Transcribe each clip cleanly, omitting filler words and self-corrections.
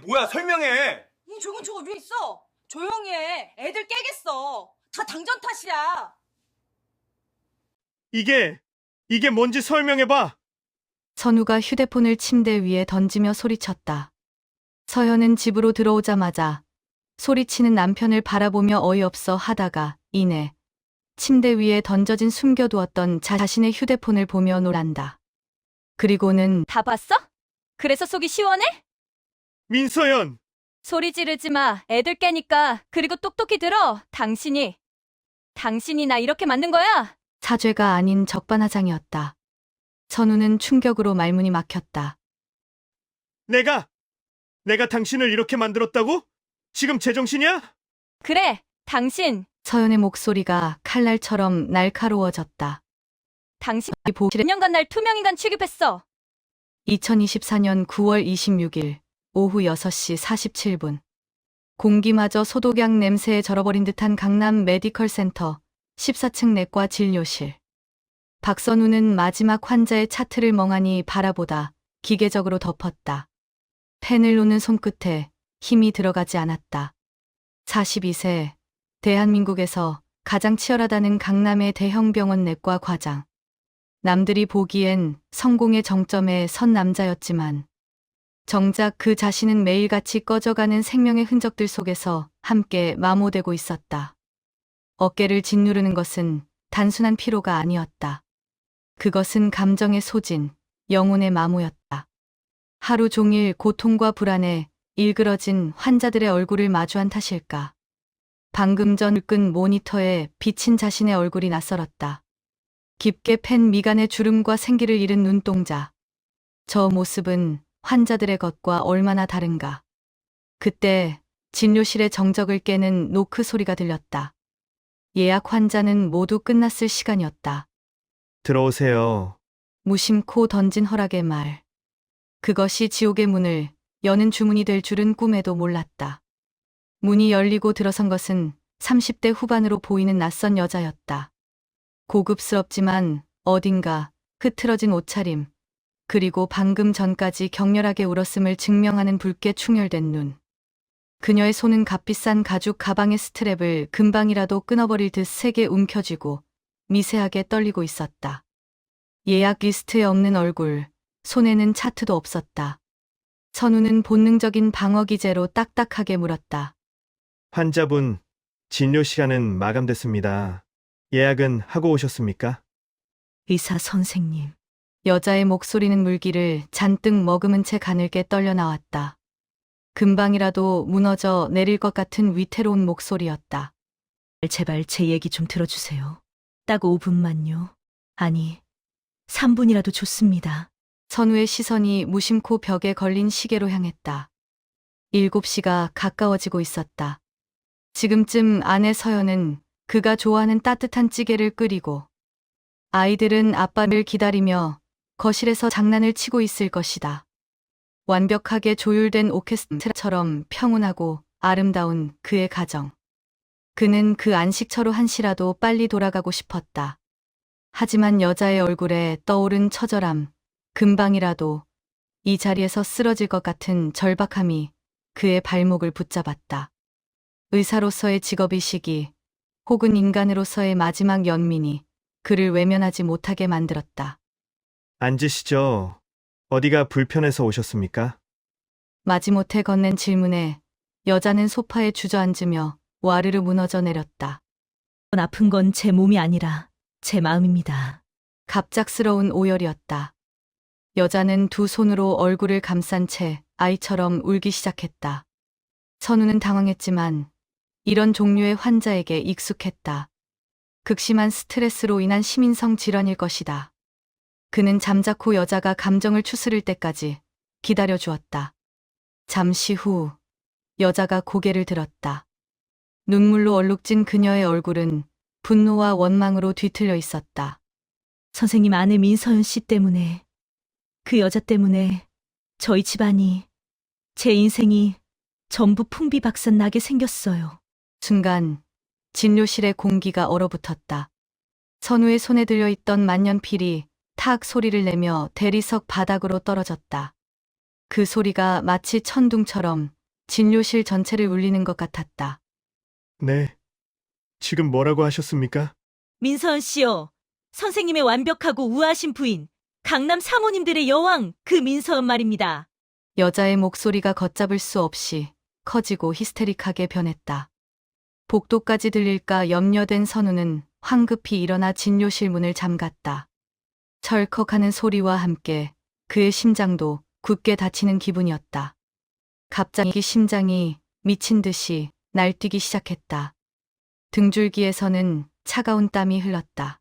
뭐야, 설명해. 이 조금 저거 왜 있어? 조용히 해. 애들 깨겠어. 다 당전 탓이야. 이게 뭔지 설명해봐. 선우가 휴대폰을 침대 위에 던지며 소리쳤다. 서현은 집으로 들어오자마자 소리치는 남편을 바라보며 어이없어 하다가 이내 침대 위에 던져진 숨겨두었던 자신의 휴대폰을 보며 놀란다. 그리고는 다 봤어? 그래서 속이 시원해? 민서연, 소리 지르지 마. 애들 깨니까. 그리고 똑똑히 들어. 당신이 나 이렇게 만든 거야? 사죄가 아닌 적반하장이었다. 선우는 충격으로 말문이 막혔다. 내가 당신을 이렇게 만들었다고? 지금 제정신이야? 그래, 당신. 서연의 목소리가 칼날처럼 날카로워졌다. 당신이 5년간 날 투명인간 취급했어. 2024년 9월 26일 오후 6시 47분. 공기마저 소독약 냄새에 절어버린 듯한 강남 메디컬 센터 14층 내과 진료실. 박선우는 마지막 환자의 차트를 멍하니 바라보다 기계적으로 덮었다. 펜을 놓는 손끝에 힘이 들어가지 않았다. 42세, 대한민국에서 가장 치열하다는 강남의 대형 병원 내과 과장. 남들이 보기엔 성공의 정점에 선 남자였지만 정작 그 자신은 매일같이 꺼져가는 생명의 흔적들 속에서 함께 마모되고 있었다. 어깨를 짓누르는 것은 단순한 피로가 아니었다. 그것은 감정의 소진, 영혼의 마모였다. 하루 종일 고통과 불안에 일그러진 환자들의 얼굴을 마주한 탓일까. 방금 전 끈 모니터에 비친 자신의 얼굴이 낯설었다. 깊게 팬 미간의 주름과 생기를 잃은 눈동자. 저 모습은 환자들의 것과 얼마나 다른가. 그때 진료실의 정적을 깨는 노크 소리가 들렸다. 예약 환자는 모두 끝났을 시간이었다. 들어오세요. 무심코 던진 허락의 말. 그것이 지옥의 문을 여는 주문이 될 줄은 꿈에도 몰랐다. 문이 열리고 들어선 것은 30대 후반으로 보이는 낯선 여자였다. 고급스럽지만 어딘가 흐트러진 옷차림, 그리고 방금 전까지 격렬하게 울었음을 증명하는 붉게 충혈된 눈. 그녀의 손은 값비싼 가죽 가방의 스트랩을 금방이라도 끊어버릴 듯 세게 움켜쥐고 미세하게 떨리고 있었다. 예약 리스트에 없는 얼굴, 손에는 차트도 없었다. 선우는 본능적인 방어 기제로 딱딱하게 물었다. 환자분, 진료 시간은 마감됐습니다. 예약은 하고 오셨습니까? 의사 선생님. 여자의 목소리는 물기를 잔뜩 머금은 채 가늘게 떨려 나왔다. 금방이라도 무너져 내릴 것 같은 위태로운 목소리였다. 제발 제 얘기 좀 들어주세요. 딱 5분만요. 아니, 3분이라도 좋습니다. 선우의 시선이 무심코 벽에 걸린 시계로 향했다. 7시가 가까워지고 있었다. 지금쯤 아내 서연은 그가 좋아하는 따뜻한 찌개를 끓이고 아이들은 아빠를 기다리며 거실에서 장난을 치고 있을 것이다. 완벽하게 조율된 오케스트라처럼 평온하고 아름다운 그의 가정. 그는 그 안식처로 한시라도 빨리 돌아가고 싶었다. 하지만 여자의 얼굴에 떠오른 처절함, 금방이라도 이 자리에서 쓰러질 것 같은 절박함이 그의 발목을 붙잡았다. 의사로서의 직업의식이 혹은 인간으로서의 마지막 연민이 그를 외면하지 못하게 만들었다. 앉으시죠. 어디가 불편해서 오셨습니까? 마지못해 건넨 질문에 여자는 소파에 주저앉으며 와르르 무너져 내렸다. 아픈 건 제 몸이 아니라 제 마음입니다. 갑작스러운 오열이었다. 여자는 두 손으로 얼굴을 감싼 채 아이처럼 울기 시작했다. 선우는 당황했지만 이런 종류의 환자에게 익숙했다. 극심한 스트레스로 인한 시민성 질환일 것이다. 그는 잠자코 여자가 감정을 추스를 때까지 기다려 주었다. 잠시 후 여자가 고개를 들었다. 눈물로 얼룩진 그녀의 얼굴은 분노와 원망으로 뒤틀려 있었다. 선생님 아내 민서연 씨 때문에, 그 여자 때문에 저희 집안이, 제 인생이 전부 풍비박산 나게 생겼어요. 순간 진료실의 공기가 얼어붙었다. 선우의 손에 들려있던 만년필이 탁 소리를 내며 대리석 바닥으로 떨어졌다. 그 소리가 마치 천둥처럼 진료실 전체를 울리는 것 같았다. 네. 지금 뭐라고 하셨습니까? 민서연 씨요. 선생님의 완벽하고 우아하신 부인, 강남 사모님들의 여왕, 그 민서연 말입니다. 여자의 목소리가 걷잡을 수 없이 커지고 히스테릭하게 변했다. 복도까지 들릴까 염려된 선우는 황급히 일어나 진료실 문을 잠갔다. 철컥하는 소리와 함께 그의 심장도 굳게 닫히는 기분이었다. 갑자기 심장이 미친 듯이 날뛰기 시작했다. 등줄기에서는 차가운 땀이 흘렀다.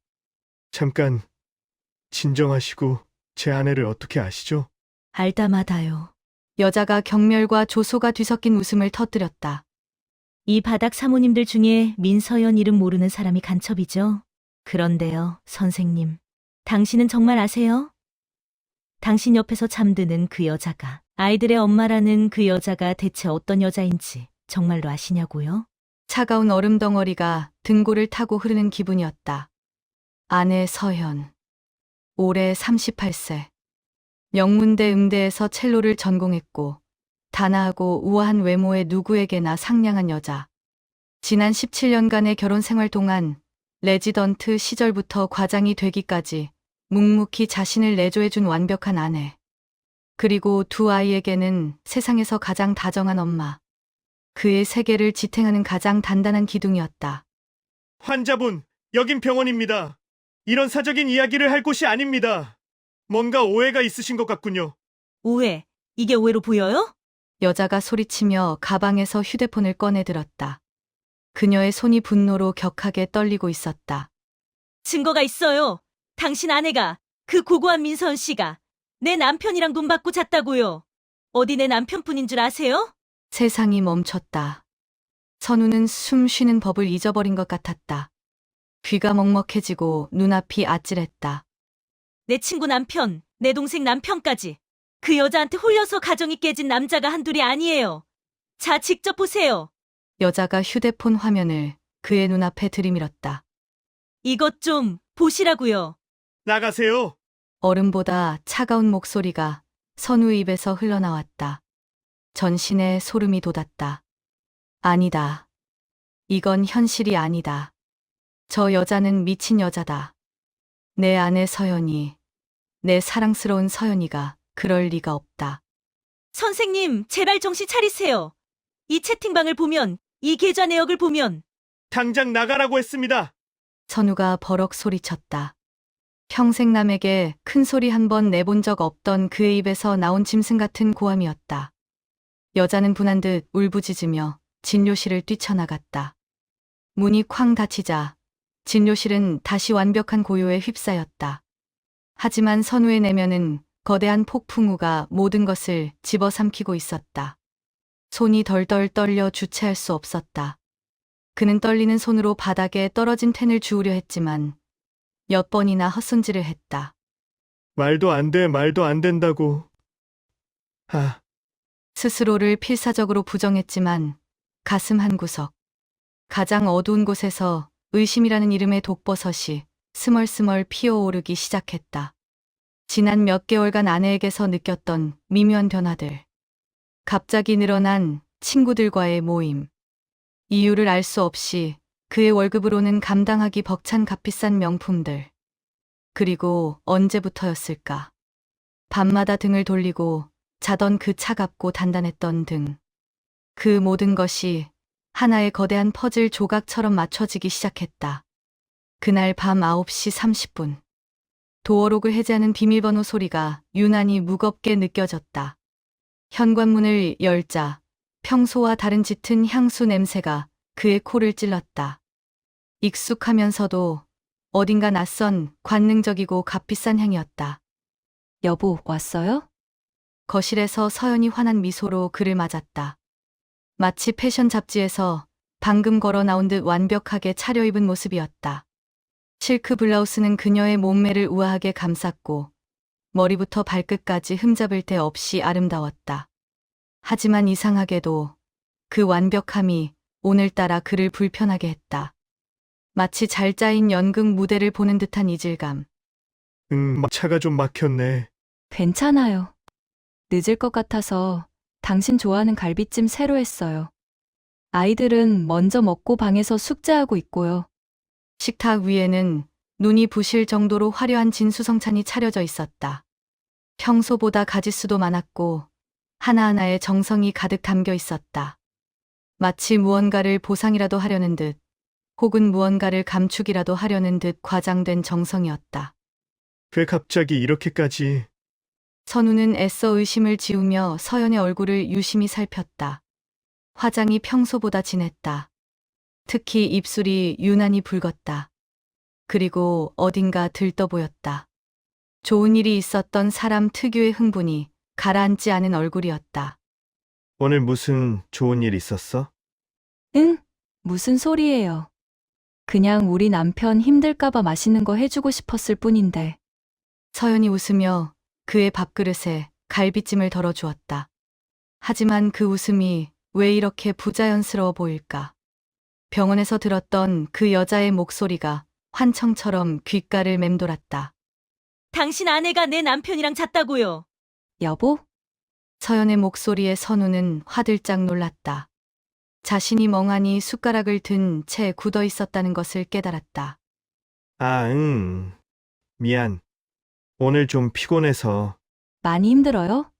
잠깐, 진정하시고 제 아내를 어떻게 아시죠? 알다마다요. 여자가 경멸과 조소가 뒤섞인 웃음을 터뜨렸다. 이 바닥 사모님들 중에 민서연 이름 모르는 사람이 간첩이죠. 그런데요, 선생님. 당신은 정말 아세요? 당신 옆에서 잠드는 그 여자가, 아이들의 엄마라는 그 여자가 대체 어떤 여자인지 정말로 아시냐고요? 차가운 얼음 덩어리가 등골을 타고 흐르는 기분이었다. 아내 서현. 올해 38세. 명문대 음대에서 첼로를 전공했고 단아하고 우아한 외모의 누구에게나 상냥한 여자. 지난 17년간의 결혼 생활 동안 레지던트 시절부터 과장이 되기까지 묵묵히 자신을 내조해준 완벽한 아내. 그리고 두 아이에게는 세상에서 가장 다정한 엄마. 그의 세계를 지탱하는 가장 단단한 기둥이었다. 환자분, 여긴 병원입니다. 이런 사적인 이야기를 할 곳이 아닙니다. 뭔가 오해가 있으신 것 같군요. 오해. 이게 오해로 보여요? 여자가 소리치며 가방에서 휴대폰을 꺼내 들었다. 그녀의 손이 분노로 격하게 떨리고 있었다. 증거가 있어요. 당신 아내가, 그 고고한 민서연 씨가 내 남편이랑 돈 받고 잤다고요. 어디 내 남편뿐인 줄 아세요? 세상이 멈췄다. 선우는 숨 쉬는 법을 잊어버린 것 같았다. 귀가 먹먹해지고 눈앞이 아찔했다. 내 친구 남편, 내 동생 남편까지. 그 여자한테 홀려서 가정이 깨진 남자가 한둘이 아니에요. 자, 직접 보세요. 여자가 휴대폰 화면을 그의 눈앞에 들이밀었다. 이것 좀 보시라고요. 나가세요. 얼음보다 차가운 목소리가 선우의 입에서 흘러나왔다. 전신에 소름이 돋았다. 아니다. 이건 현실이 아니다. 저 여자는 미친 여자다. 내 아내 서연이, 내 사랑스러운 서연이가 그럴 리가 없다. 선생님, 제발 정신 차리세요. 이 채팅방을 보면, 이 계좌 내역을 보면 당장 나가라고 했습니다. 선우가 버럭 소리쳤다. 평생 남에게 큰 소리 한 번 내본 적 없던 그의 입에서 나온 짐승 같은 고함이었다. 여자는 분한 듯 울부짖으며 진료실을 뛰쳐나갔다. 문이 쾅 닫히자 진료실은 다시 완벽한 고요에 휩싸였다. 하지만 선우의 내면은 거대한 폭풍우가 모든 것을 집어삼키고 있었다. 손이 덜덜 떨려 주체할 수 없었다. 그는 떨리는 손으로 바닥에 떨어진 펜을 주우려 했지만 몇 번이나 헛손질을 했다. 말도 안 돼, 말도 안 된다고. 스스로를 필사적으로 부정했지만 가슴 한구석, 가장 어두운 곳에서 의심이라는 이름의 독버섯이 스멀스멀 피어오르기 시작했다. 지난 몇 개월간 아내에게서 느꼈던 미묘한 변화들. 갑자기 늘어난 친구들과의 모임. 이유를 알 수 없이 그의 월급으로는 감당하기 벅찬 값비싼 명품들. 그리고 언제부터였을까? 밤마다 등을 돌리고 자던 그 차갑고 단단했던 등. 그 모든 것이 하나의 거대한 퍼즐 조각처럼 맞춰지기 시작했다. 그날 밤 9시 30분. 도어록을 해제하는 비밀번호 소리가 유난히 무겁게 느껴졌다. 현관문을 열자 평소와 다른 짙은 향수 냄새가 그의 코를 찔렀다. 익숙하면서도 어딘가 낯선 관능적이고 값비싼 향이었다. 여보, 왔어요? 거실에서 서연이 환한 미소로 그를 맞았다. 마치 패션 잡지에서 방금 걸어 나온 듯 완벽하게 차려입은 모습이었다. 실크 블라우스는 그녀의 몸매를 우아하게 감쌌고 머리부터 발끝까지 흠잡을 데 없이 아름다웠다. 하지만 이상하게도 그 완벽함이 오늘따라 그를 불편하게 했다. 마치 잘 짜인 연극 무대를 보는 듯한 이질감. 차가 좀 막혔네. 괜찮아요. 늦을 것 같아서 당신 좋아하는 갈비찜 새로 했어요. 아이들은 먼저 먹고 방에서 숙제하고 있고요. 식탁 위에는 눈이 부실 정도로 화려한 진수성찬이 차려져 있었다. 평소보다 가짓수도 많았고 하나하나에 정성이 가득 담겨 있었다. 마치 무언가를 보상이라도 하려는 듯 혹은 무언가를 감추기라도 하려는 듯 과장된 정성이었다. 왜 갑자기 이렇게까지? 선우는 애써 의심을 지우며 서연의 얼굴을 유심히 살폈다. 화장이 평소보다 진했다. 특히 입술이 유난히 붉었다. 그리고 어딘가 들떠 보였다. 좋은 일이 있었던 사람 특유의 흥분이 가라앉지 않은 얼굴이었다. 오늘 무슨 좋은 일 있었어? 응? 무슨 소리예요. 그냥 우리 남편 힘들까봐 맛있는 거 해주고 싶었을 뿐인데. 서연이 웃으며 그의 밥그릇에 갈비찜을 덜어주었다. 하지만 그 웃음이 왜 이렇게 부자연스러워 보일까? 병원에서 들었던 그 여자의 목소리가 환청처럼 귓가를 맴돌았다. 당신 아내가 내 남편이랑 잤다고요. 여보? 서연의 목소리에 선우는 화들짝 놀랐다. 자신이 멍하니 숟가락을 든 채 굳어 있었다는 것을 깨달았다. 아, 미안. 오늘 좀 피곤해서. 많이 힘들어요?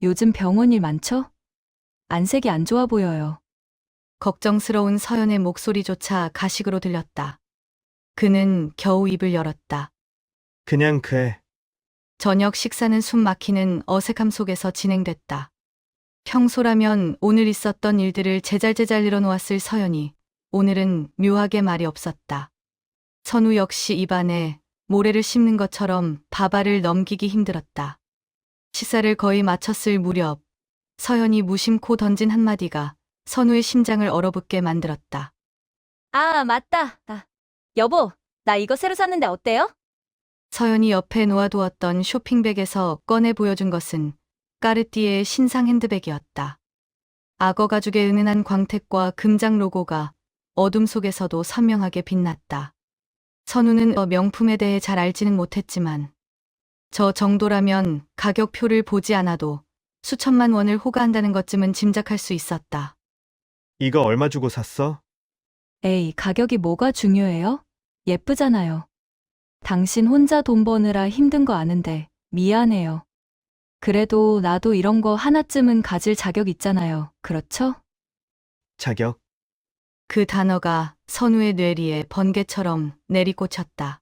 요즘 병원 일 많죠? 안색이 안 좋아 보여요. 걱정스러운 서연의 목소리조차 가식으로 들렸다. 그는 겨우 입을 열었다. 그냥 그래. 저녁 식사는 숨 막히는 어색함 속에서 진행됐다. 평소라면 오늘 있었던 일들을 제잘제잘 늘어놓았을 서연이 오늘은 묘하게 말이 없었다. 선우 역시 입안에 모래를 씹는 것처럼 밥알을 넘기기 힘들었다. 식사를 거의 마쳤을 무렵 서연이 무심코 던진 한마디가 선우의 심장을 얼어붙게 만들었다. 아, 맞다. 여보, 나 이거 새로 샀는데 어때요? 서연이 옆에 놓아두었던 쇼핑백에서 꺼내 보여준 것은 까르띠에의 신상 핸드백이었다. 악어 가죽의 은은한 광택과 금장 로고가 어둠 속에서도 선명하게 빛났다. 선우는 명품에 대해 잘 알지는 못했지만 저 정도라면 가격표를 보지 않아도 수천만 원을 호가한다는 것쯤은 짐작할 수 있었다. 이거 얼마 주고 샀어? 에이, 가격이 뭐가 중요해요? 예쁘잖아요. 당신 혼자 돈 버느라 힘든 거 아는데 미안해요. 그래도 나도 이런 거 하나쯤은 가질 자격 있잖아요. 그렇죠? 자격? 그 단어가 선우의 뇌리에 번개처럼 내리꽂혔다.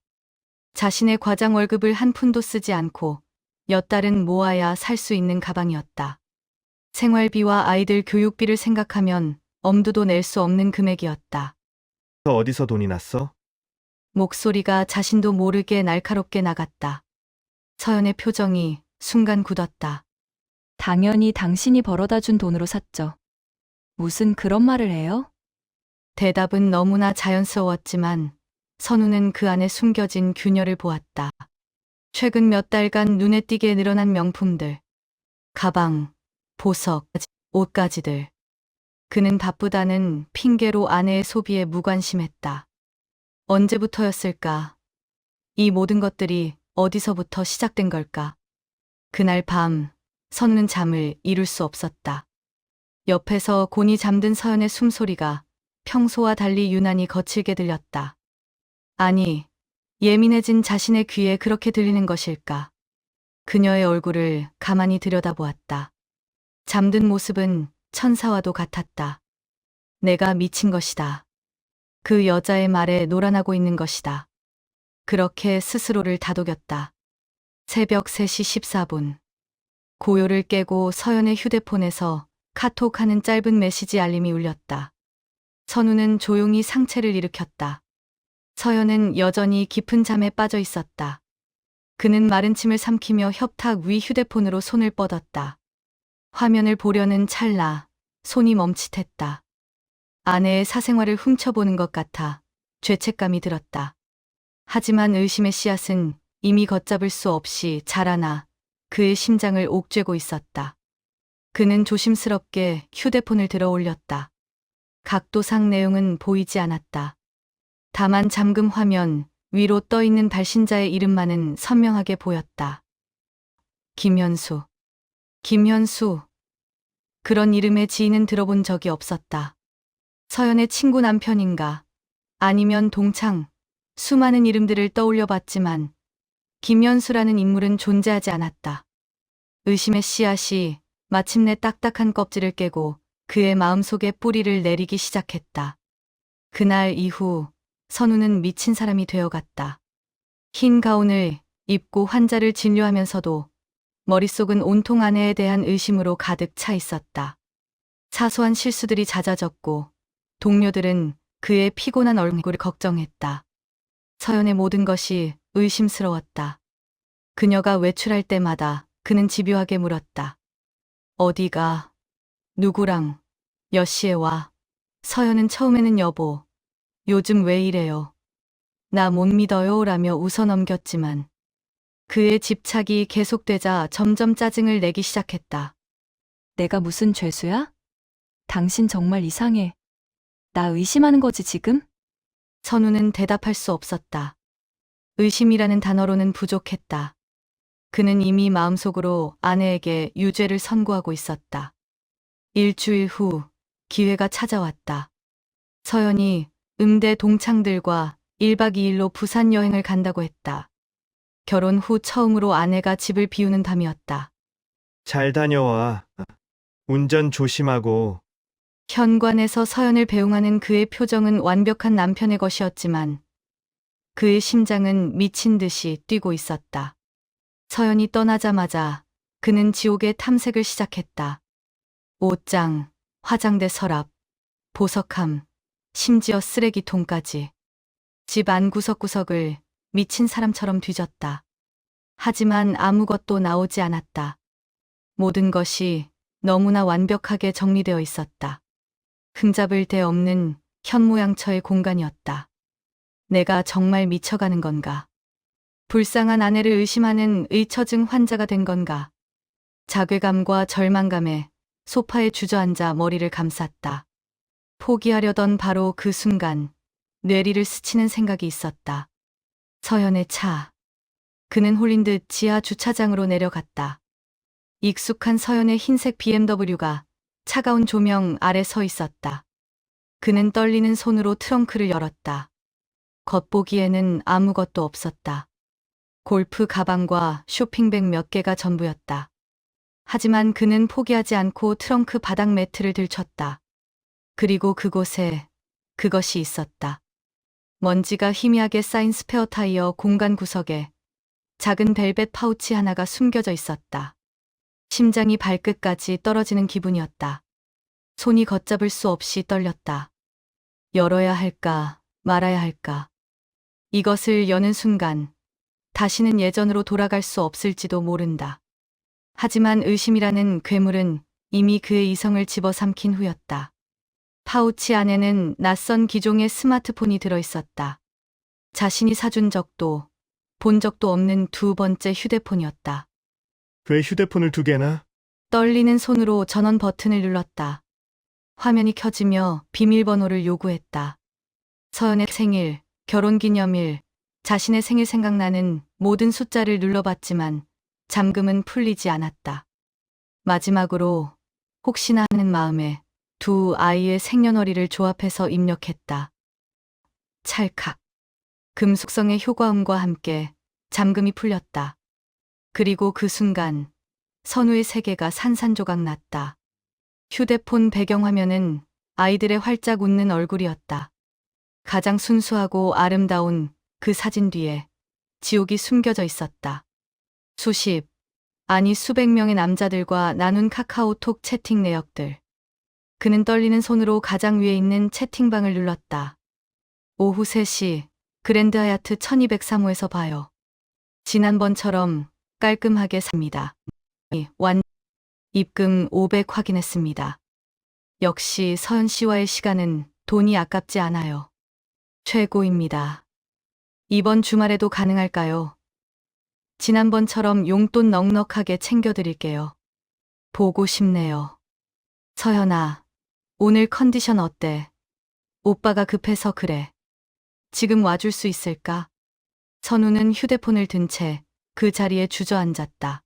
자신의 과장 월급을 한 푼도 쓰지 않고 몇 달은 모아야 살 수 있는 가방이었다. 생활비와 아이들 교육비를 생각하면 엄두도 낼 수 없는 금액이었다. 너 어디서 돈이 났어? 목소리가 자신도 모르게 날카롭게 나갔다. 서연의 표정이 순간 굳었다. 당연히 당신이 벌어다 준 돈으로 샀죠. 무슨 그런 말을 해요? 대답은 너무나 자연스러웠지만 선우는 그 안에 숨겨진 균열을 보았다. 최근 몇 달간 눈에 띄게 늘어난 명품들, 가방, 보석, 옷가지들. 그는 바쁘다는 핑계로 아내의 소비에 무관심했다. 언제부터였을까? 이 모든 것들이 어디서부터 시작된 걸까? 그날 밤, 선우는 잠을 이룰 수 없었다. 옆에서 곤히 잠든 서연의 숨소리가 평소와 달리 유난히 거칠게 들렸다. 아니, 예민해진 자신의 귀에 그렇게 들리는 것일까? 그녀의 얼굴을 가만히 들여다보았다. 잠든 모습은 천사와도 같았다. 내가 미친 것이다. 그 여자의 말에 놀아나고 있는 것이다. 그렇게 스스로를 다독였다. 새벽 3시 14분. 고요를 깨고 서연의 휴대폰에서 카톡하는 짧은 메시지 알림이 울렸다. 선우는 조용히 상체를 일으켰다. 서연은 여전히 깊은 잠에 빠져 있었다. 그는 마른 침을 삼키며 협탁 위 휴대폰으로 손을 뻗었다. 화면을 보려는 찰나 손이 멈칫했다. 아내의 사생활을 훔쳐보는 것 같아 죄책감이 들었다. 하지만 의심의 씨앗은 이미 걷잡을 수 없이 자라나 그의 심장을 옥죄고 있었다. 그는 조심스럽게 휴대폰을 들어 올렸다. 각도상 내용은 보이지 않았다. 다만 잠금 화면 위로 떠 있는 발신자의 이름만은 선명하게 보였다. 김현수. 김현수. 그런 이름의 지인은 들어본 적이 없었다. 서연의 친구 남편인가? 아니면 동창? 수많은 이름들을 떠올려 봤지만 김현수라는 인물은 존재하지 않았다. 의심의 씨앗이 마침내 딱딱한 껍질을 깨고 그의 마음속에 뿌리를 내리기 시작했다. 그날 이후 선우는 미친 사람이 되어갔다. 흰 가운을 입고 환자를 진료하면서도 머릿속은 온통 아내에 대한 의심으로 가득 차 있었다. 사소한 실수들이 잦아졌고 동료들은 그의 피곤한 얼굴을 걱정했다. 서연의 모든 것이 의심스러웠다. 그녀가 외출할 때마다 그는 집요하게 물었다. 어디가? 누구랑? 몇 시에 와? 서연은 처음에는 여보, 요즘 왜 이래요? 나 못 믿어요 라며 웃어넘겼지만 그의 집착이 계속되자 점점 짜증을 내기 시작했다. 내가 무슨 죄수야? 당신 정말 이상해. 나 의심하는 거지, 지금? 선우는 대답할 수 없었다. 의심이라는 단어로는 부족했다. 그는 이미 마음속으로 아내에게 유죄를 선고하고 있었다. 일주일 후 기회가 찾아왔다. 서연이 음대 동창들과 1박 2일로 부산 여행을 간다고 했다. 결혼 후 처음으로 아내가 집을 비우는 밤이었다. 잘 다녀와. 운전 조심하고. 현관에서 서연을 배웅하는 그의 표정은 완벽한 남편의 것이었지만 그의 심장은 미친 듯이 뛰고 있었다. 서연이 떠나자마자 그는 지옥의 탐색을 시작했다. 옷장, 화장대 서랍, 보석함, 심지어 쓰레기통까지. 집 안 구석구석을 미친 사람처럼 뒤졌다. 하지만 아무것도 나오지 않았다. 모든 것이 너무나 완벽하게 정리되어 있었다. 흠잡을 데 없는 현모양처의 공간이었다. 내가 정말 미쳐가는 건가? 불쌍한 아내를 의심하는 의처증 환자가 된 건가? 자괴감과 절망감에 소파에 주저앉아 머리를 감쌌다. 포기하려던 바로 그 순간 뇌리를 스치는 생각이 있었다. 서연의 차. 그는 홀린 듯 지하 주차장으로 내려갔다. 익숙한 서연의 흰색 BMW가 차가운 조명 아래 서 있었다. 그는 떨리는 손으로 트렁크를 열었다. 겉보기에는 아무것도 없었다. 골프 가방과 쇼핑백 몇 개가 전부였다. 하지만 그는 포기하지 않고 트렁크 바닥 매트를 들쳤다. 그리고 그곳에 그것이 있었다. 먼지가 희미하게 쌓인 스페어 타이어 공간 구석에 작은 벨벳 파우치 하나가 숨겨져 있었다. 심장이 발끝까지 떨어지는 기분이었다. 손이 걷잡을 수 없이 떨렸다. 열어야 할까, 말아야 할까. 이것을 여는 순간 다시는 예전으로 돌아갈 수 없을지도 모른다. 하지만 의심이라는 괴물은 이미 그의 이성을 집어삼킨 후였다. 파우치 안에는 낯선 기종의 스마트폰이 들어있었다. 자신이 사준 적도 본 적도 없는 두 번째 휴대폰이었다. 왜 휴대폰을 2개나? 떨리는 손으로 전원 버튼을 눌렀다. 화면이 켜지며 비밀번호를 요구했다. 서연의 생일, 결혼기념일, 자신의 생일 생각나는 모든 숫자를 눌러봤지만 잠금은 풀리지 않았다. 마지막으로 혹시나 하는 마음에 두 아이의 생년월일을 조합해서 입력했다. 찰칵. 금속성의 효과음과 함께 잠금이 풀렸다. 그리고 그 순간 선우의 세계가 산산조각 났다. 휴대폰 배경화면은 아이들의 활짝 웃는 얼굴이었다. 가장 순수하고 아름다운 그 사진 뒤에 지옥이 숨겨져 있었다. 수십, 아니 수백 명의 남자들과 나눈 카카오톡 채팅 내역들. 그는 떨리는 손으로 가장 위에 있는 채팅방을 눌렀다. 오후 3시 그랜드 하얏트 1203호에서 봐요. 지난번처럼 깔끔하게 삽니다. 입금 500 확인했습니다. 역시 서연 씨와의 시간은 돈이 아깝지 않아요. 최고입니다. 이번 주말에도 가능할까요? 지난번처럼 용돈 넉넉하게 챙겨드릴게요. 보고 싶네요. 서연아, 오늘 컨디션 어때? 오빠가 급해서 그래. 지금 와줄 수 있을까? 선우는 휴대폰을 든 채 그 자리에 주저앉았다.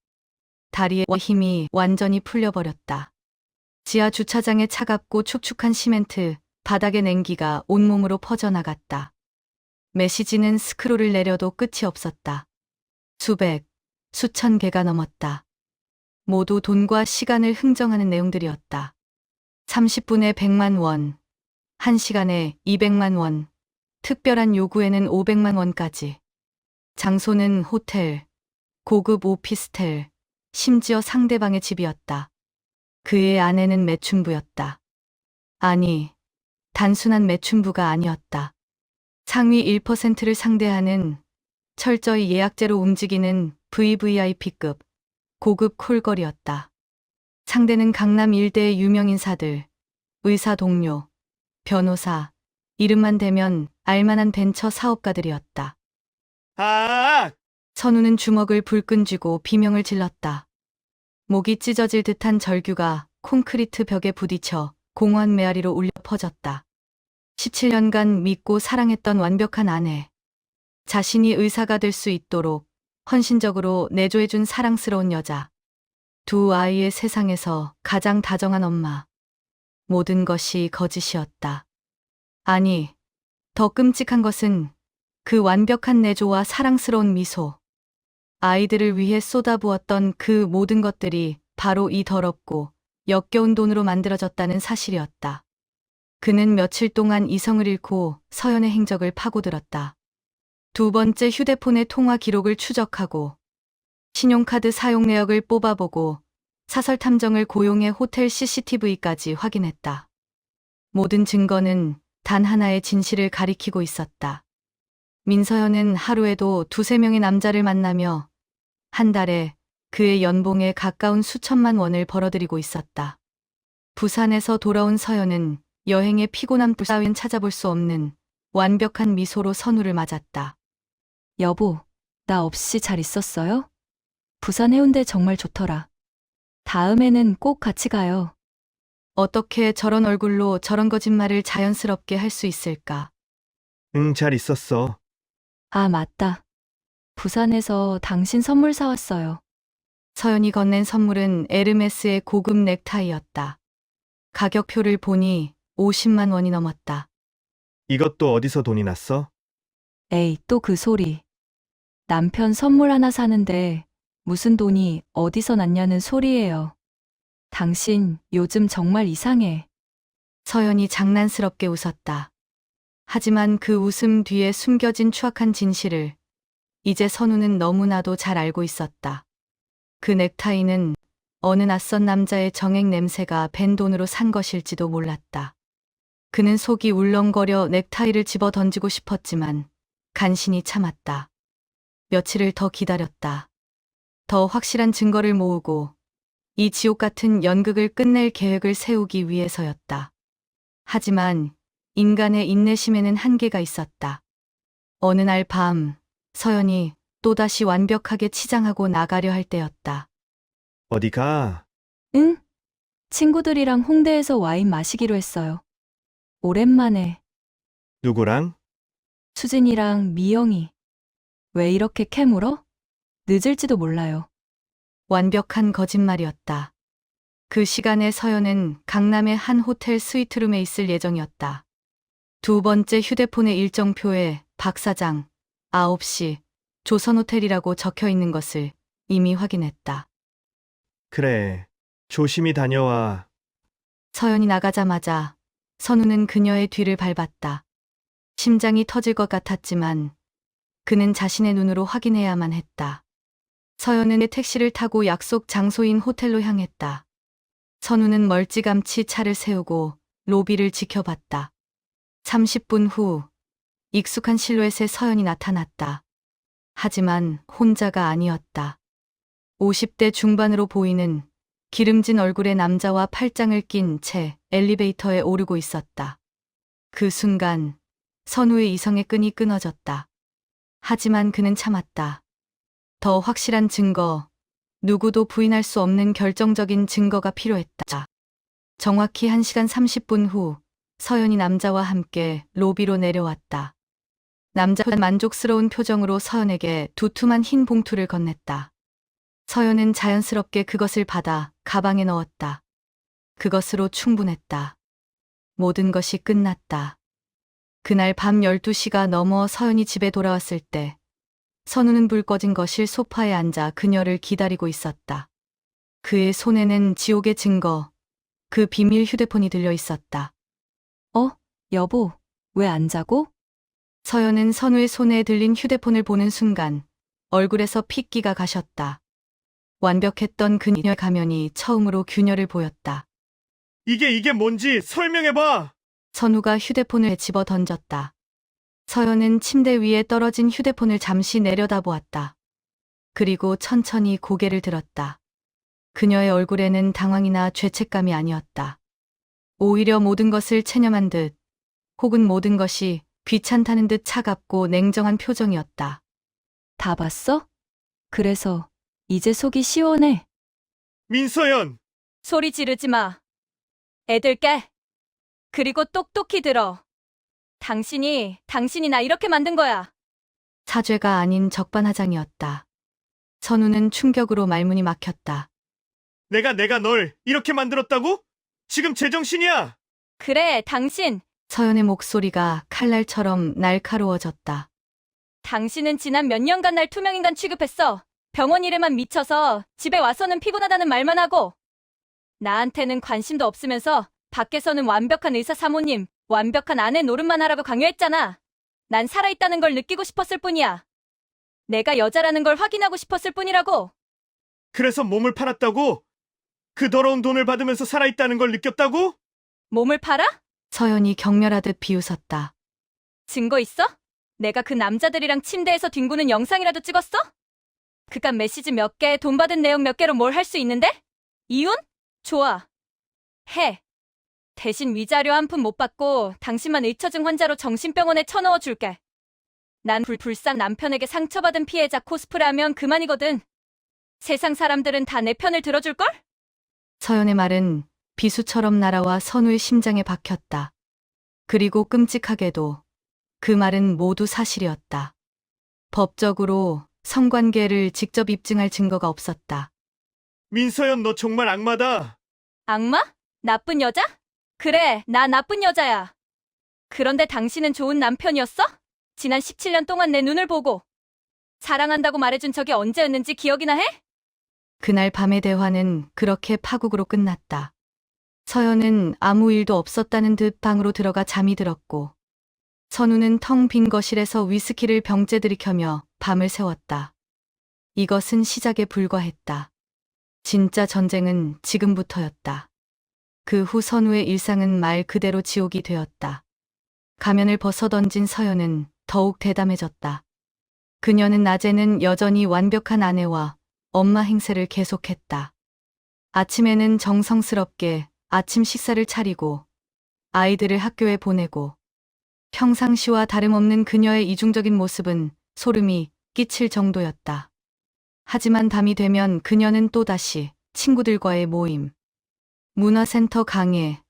다리의 힘이 완전히 풀려버렸다. 지하 주차장의 차갑고 촉촉한 시멘트, 바닥의 냉기가 온몸으로 퍼져나갔다. 메시지는 스크롤을 내려도 끝이 없었다. 수백, 수천 개가 넘었다. 모두 돈과 시간을 흥정하는 내용들이었다. 30분에 100만 원, 1시간에 200만 원, 특별한 요구에는 500만 원까지. 장소는 호텔, 고급 오피스텔, 심지어 상대방의 집이었다. 그의 아내는 매춘부였다. 아니, 단순한 매춘부가 아니었다. 상위 1%를 상대하는 철저히 예약제로 움직이는 VVIP급 고급 콜걸이었다. 상대는 강남 일대의 유명인사들, 의사 동료, 변호사, 이름만 대면 알만한 벤처 사업가들이었다. 아! 선우는 주먹을 불끈 쥐고 비명을 질렀다. 목이 찢어질 듯한 절규가 콘크리트 벽에 부딪혀 공허한 메아리로 울려 퍼졌다. 17년간 믿고 사랑했던 완벽한 아내. 자신이 의사가 될 수 있도록 헌신적으로 내조해준 사랑스러운 여자. 두 아이의 세상에서 가장 다정한 엄마. 모든 것이 거짓이었다. 아니, 더 끔찍한 것은 그 완벽한 내조와 사랑스러운 미소. 아이들을 위해 쏟아부었던 그 모든 것들이 바로 이 더럽고 역겨운 돈으로 만들어졌다는 사실이었다. 그는 며칠 동안 이성을 잃고 서연의 행적을 파고들었다. 두 번째 휴대폰의 통화 기록을 추적하고 신용카드 사용 내역을 뽑아보고 사설 탐정을 고용해 호텔 CCTV까지 확인했다. 모든 증거는 단 하나의 진실을 가리키고 있었다. 민서연은 하루에도 두세 명의 남자를 만나며 한 달에 그의 연봉에 가까운 수천만 원을 벌어들이고 있었다. 부산에서 돌아온 서연은 여행의 피곤함 따윈 찾아볼 수 없는 완벽한 미소로 선우를 맞았다. 여보, 나 없이 잘 있었어요? 부산 해운대 정말 좋더라. 다음에는 꼭 같이 가요. 어떻게 저런 얼굴로 저런 거짓말을 자연스럽게 할 수 있을까? 응, 잘 있었어. 아, 맞다. 부산에서 당신 선물 사왔어요. 서연이 건넨 선물은 에르메스의 고급 넥타이였다. 가격표를 보니 50만 원이 넘었다. 이것도 어디서 돈이 났어? 에이, 또 그 소리. 남편 선물 하나 사는데 무슨 돈이 어디서 났냐는 소리예요. 당신 요즘 정말 이상해. 서연이 장난스럽게 웃었다. 하지만 그 웃음 뒤에 숨겨진 추악한 진실을 이제 선우는 너무나도 잘 알고 있었다. 그 넥타이는 어느 낯선 남자의 정액 냄새가 밴 돈으로 산 것일지도 몰랐다. 그는 속이 울렁거려 넥타이를 집어 던지고 싶었지만 간신히 참았다. 며칠을 더 기다렸다. 더 확실한 증거를 모으고 이 지옥 같은 연극을 끝낼 계획을 세우기 위해서였다. 하지만 인간의 인내심에는 한계가 있었다. 어느 날 밤, 서연이 또다시 완벽하게 치장하고 나가려 할 때였다. 어디 가? 응? 친구들이랑 홍대에서 와인 마시기로 했어요. 오랜만에 누구랑? 수진이랑 미영이. 왜 이렇게 캐물어? 늦을지도 몰라요. 완벽한 거짓말이었다. 그 시간에 서연은 강남의 한 호텔 스위트룸에 있을 예정이었다. 두 번째 휴대폰의 일정표에 박 사장 9시 조선호텔이라고 적혀 있는 것을 이미 확인했다. 그래, 조심히 다녀와. 서연이 나가자마자 선우는 그녀의 뒤를 밟았다. 심장이 터질 것 같았지만 그는 자신의 눈으로 확인해야만 했다. 서연은 택시를 타고 약속 장소인 호텔로 향했다. 선우는 멀찌감치 차를 세우고 로비를 지켜봤다. 30분 후 익숙한 실루엣의 서연이 나타났다. 하지만 혼자가 아니었다. 50대 중반으로 보이는 기름진 얼굴의 남자와 팔짱을 낀 채 엘리베이터에 오르고 있었다. 그 순간 선우의 이성의 끈이 끊어졌다. 하지만 그는 참았다. 더 확실한 증거, 누구도 부인할 수 없는 결정적인 증거가 필요했다. 정확히 1시간 30분 후 서연이 남자와 함께 로비로 내려왔다. 남자는 만족스러운 표정으로 서연에게 두툼한 흰 봉투를 건넸다. 서연은 자연스럽게 그것을 받아 가방에 넣었다. 그것으로 충분했다. 모든 것이 끝났다. 그날 밤 12시가 넘어 서연이 집에 돌아왔을 때 선우는 불 꺼진 거실 소파에 앉아 그녀를 기다리고 있었다. 그의 손에는 지옥의 증거, 그 비밀 휴대폰이 들려 있었다. 여보, 왜 안 자고? 서연은 선우의 손에 들린 휴대폰을 보는 순간 얼굴에서 핏기가 가셨다. 완벽했던 그녀의 가면이 처음으로 균열을 보였다. 이게 뭔지 설명해봐! 선우가 휴대폰을 집어 던졌다. 서연은 침대 위에 떨어진 휴대폰을 잠시 내려다보았다. 그리고 천천히 고개를 들었다. 그녀의 얼굴에는 당황이나 죄책감이 아니었다. 오히려 모든 것을 체념한 듯, 혹은 모든 것이 귀찮다는 듯 차갑고 냉정한 표정이었다. 다 봤어? 그래서 이제 속이 시원해. 민서연! 소리 지르지 마. 애들 깨. 그리고 똑똑히 들어. 당신이 나 이렇게 만든 거야. 사죄가 아닌 적반하장이었다. 선우는 충격으로 말문이 막혔다. 내가 널 이렇게 만들었다고? 지금 제정신이야! 그래, 당신. 서연의 목소리가 칼날처럼 날카로워졌다. 당신은 지난 몇 년간 날 투명인간 취급했어. 병원 일에만 미쳐서 집에 와서는 피곤하다는 말만 하고. 나한테는 관심도 없으면서 밖에서는 완벽한 의사 사모님, 완벽한 아내 노릇만 하라고 강요했잖아. 난 살아있다는 걸 느끼고 싶었을 뿐이야. 내가 여자라는 걸 확인하고 싶었을 뿐이라고. 그래서 몸을 팔았다고? 그 더러운 돈을 받으면서 살아있다는 걸 느꼈다고? 몸을 팔아? 서연이 경멸하듯 비웃었다. 증거 있어? 내가 그 남자들이랑 침대에서 뒹구는 영상이라도 찍었어? 그깟 메시지 몇 개, 돈 받은 내용 몇 개로 뭘 할 수 있는데? 이혼? 좋아. 해. 대신 위자료 한 푼 못 받고 당신만 의처증 환자로 정신병원에 쳐넣어 줄게. 난 불쌍 남편에게 상처받은 피해자 코스프레하면 그만이거든. 세상 사람들은 다 내 편을 들어줄걸? 서연의 말은 비수처럼 날아와 선우의 심장에 박혔다. 그리고 끔찍하게도 그 말은 모두 사실이었다. 법적으로 성관계를 직접 입증할 증거가 없었다. 민서연, 너 정말 악마다! 악마? 나쁜 여자? 그래, 나 나쁜 여자야. 그런데 당신은 좋은 남편이었어? 지난 17년 동안 내 눈을 보고. 사랑한다고 말해준 적이 언제였는지 기억이나 해? 그날 밤의 대화는 그렇게 파국으로 끝났다. 서연은 아무 일도 없었다는 듯 방으로 들어가 잠이 들었고, 선우는 텅 빈 거실에서 위스키를 병째 들이켜며 밤을 새웠다. 이것은 시작에 불과했다. 진짜 전쟁은 지금부터였다. 그 후 선우의 일상은 말 그대로 지옥이 되었다. 가면을 벗어던진 서연은 더욱 대담해졌다. 그녀는 낮에는 여전히 완벽한 아내와 엄마 행세를 계속했다. 아침에는 정성스럽게 아침 식사를 차리고 아이들을 학교에 보내고, 평상시와 다름없는 그녀의 이중적인 모습은 소름이 끼칠 정도였다. 하지만 밤이 되면 그녀는 또다시 친구들과의 모임, 문화센터 강의,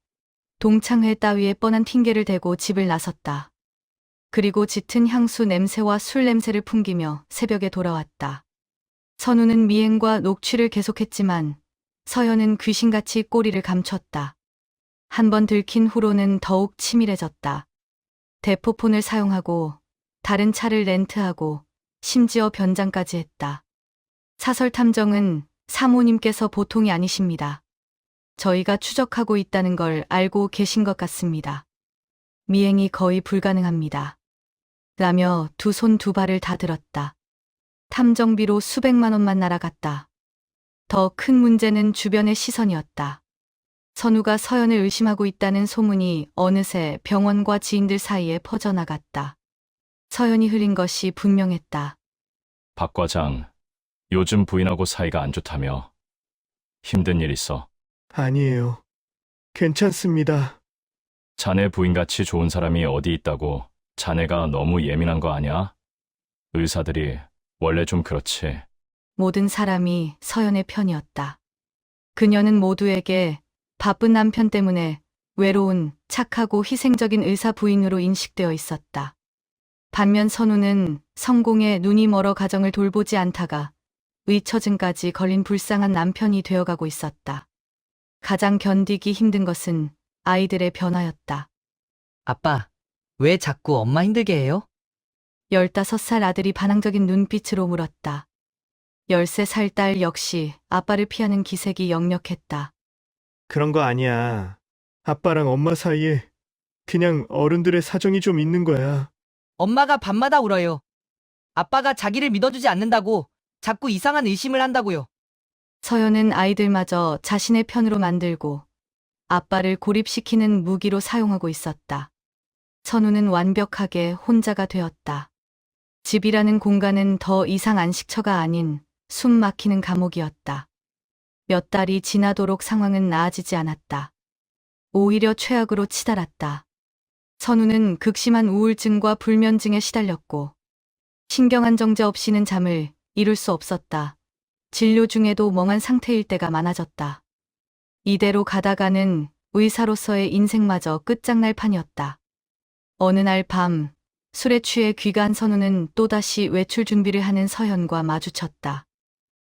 동창회 따위의 뻔한 핑계를 대고 집을 나섰다. 그리고 짙은 향수 냄새와 술 냄새를 풍기며 새벽에 돌아왔다. 선우는 미행과 녹취를 계속했지만 서연은 귀신같이 꼬리를 감췄다. 한 번 들킨 후로는 더욱 치밀해졌다. 대포폰을 사용하고 다른 차를 렌트하고 심지어 변장까지 했다. 사설 탐정은 사모님께서 보통이 아니십니다. 저희가 추적하고 있다는 걸 알고 계신 것 같습니다. 미행이 거의 불가능합니다. 라며 두 손 두 발을 다 들었다. 탐정비로 수백만 원만 날아갔다. 더 큰 문제는 주변의 시선이었다. 선우가 서연을 의심하고 있다는 소문이 어느새 병원과 지인들 사이에 퍼져나갔다. 서연이 흘린 것이 분명했다. 박 과장, 요즘 부인하고 사이가 안 좋다며. 힘든 일 있어. 아니에요. 괜찮습니다. 자네 부인같이 좋은 사람이 어디 있다고. 자네가 너무 예민한 거 아니야? 의사들이 원래 좀 그렇지. 모든 사람이 서연의 편이었다. 그녀는 모두에게 바쁜 남편 때문에 외로운, 착하고 희생적인 의사 부인으로 인식되어 있었다. 반면 선우는 성공에 눈이 멀어 가정을 돌보지 않다가 의처증까지 걸린 불쌍한 남편이 되어가고 있었다. 가장 견디기 힘든 것은 아이들의 변화였다. 아빠, 왜 자꾸 엄마 힘들게 해요? 15살 아들이 반항적인 눈빛으로 물었다. 13살 딸 역시 아빠를 피하는 기색이 역력했다. 그런 거 아니야. 아빠랑 엄마 사이에 그냥 어른들의 사정이 좀 있는 거야. 엄마가 밤마다 울어요. 아빠가 자기를 믿어주지 않는다고 자꾸 이상한 의심을 한다고요. 서연은 아이들마저 자신의 편으로 만들고 아빠를 고립시키는 무기로 사용하고 있었다. 선우는 완벽하게 혼자가 되었다. 집이라는 공간은 더 이상 안식처가 아닌 숨 막히는 감옥이었다. 몇 달이 지나도록 상황은 나아지지 않았다. 오히려 최악으로 치달았다. 선우는 극심한 우울증과 불면증에 시달렸고 신경안정제 없이는 잠을 이룰 수 없었다. 진료 중에도 멍한 상태일 때가 많아졌다. 이대로 가다가는 의사로서의 인생마저 끝장날 판이었다. 어느 날 밤 술에 취해 귀가한 선우는 또다시 외출 준비를 하는 서현과 마주쳤다.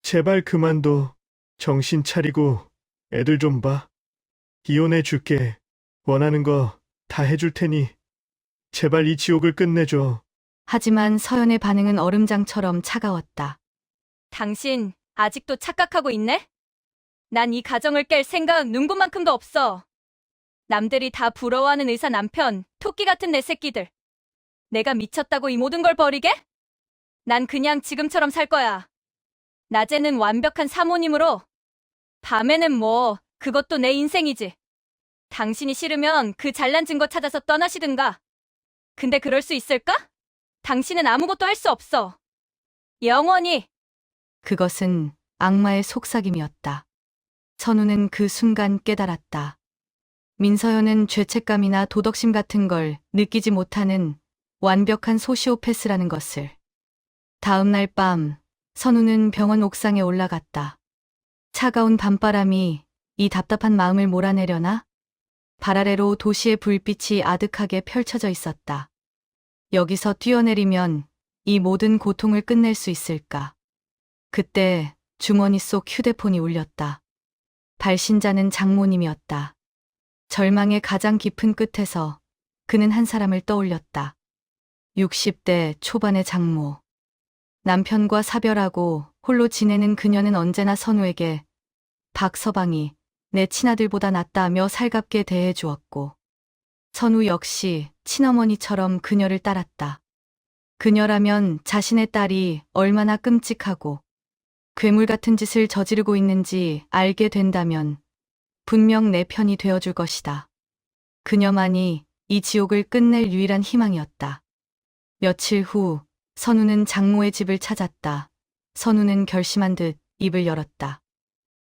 제발 그만둬. 정신 차리고 애들 좀 봐. 이혼해 줄게. 원하는 거 다 해줄 테니 제발 이 지옥을 끝내줘. 하지만 서연의 반응은 얼음장처럼 차가웠다. 당신 아직도 착각하고 있네? 난 이 가정을 깰 생각 눈곱만큼도 없어. 남들이 다 부러워하는 의사 남편, 토끼 같은 내 새끼들. 내가 미쳤다고 이 모든 걸 버리게? 난 그냥 지금처럼 살 거야. 낮에는 완벽한 사모님으로, 밤에는 뭐 그것도 내 인생이지. 당신이 싫으면 그 잘난 증거 찾아서 떠나시든가. 근데 그럴 수 있을까? 당신은 아무것도 할 수 없어. 영원히. 그것은 악마의 속삭임이었다. 선우는 그 순간 깨달았다. 민서연은 죄책감이나 도덕심 같은 걸 느끼지 못하는 완벽한 소시오패스라는 것을. 다음 날 밤, 선우는 병원 옥상에 올라갔다. 차가운 밤바람이 이 답답한 마음을 몰아내려나? 발 아래로 도시의 불빛이 아득하게 펼쳐져 있었다. 여기서 뛰어내리면 이 모든 고통을 끝낼 수 있을까? 그때 주머니 속 휴대폰이 울렸다. 발신자는 장모님이었다. 절망의 가장 깊은 끝에서 그는 한 사람을 떠올렸다. 60대 초반의 장모. 남편과 사별하고 홀로 지내는 그녀는 언제나 선우에게 박서방이 내 친아들보다 낫다며 살갑게 대해 주었고 선우 역시 친어머니처럼 그녀를 따랐다. 그녀라면 자신의 딸이 얼마나 끔찍하고 괴물 같은 짓을 저지르고 있는지 알게 된다면 분명 내 편이 되어줄 것이다. 그녀만이 이 지옥을 끝낼 유일한 희망이었다. 며칠 후 선우는 장모의 집을 찾았다. 선우는 결심한 듯 입을 열었다.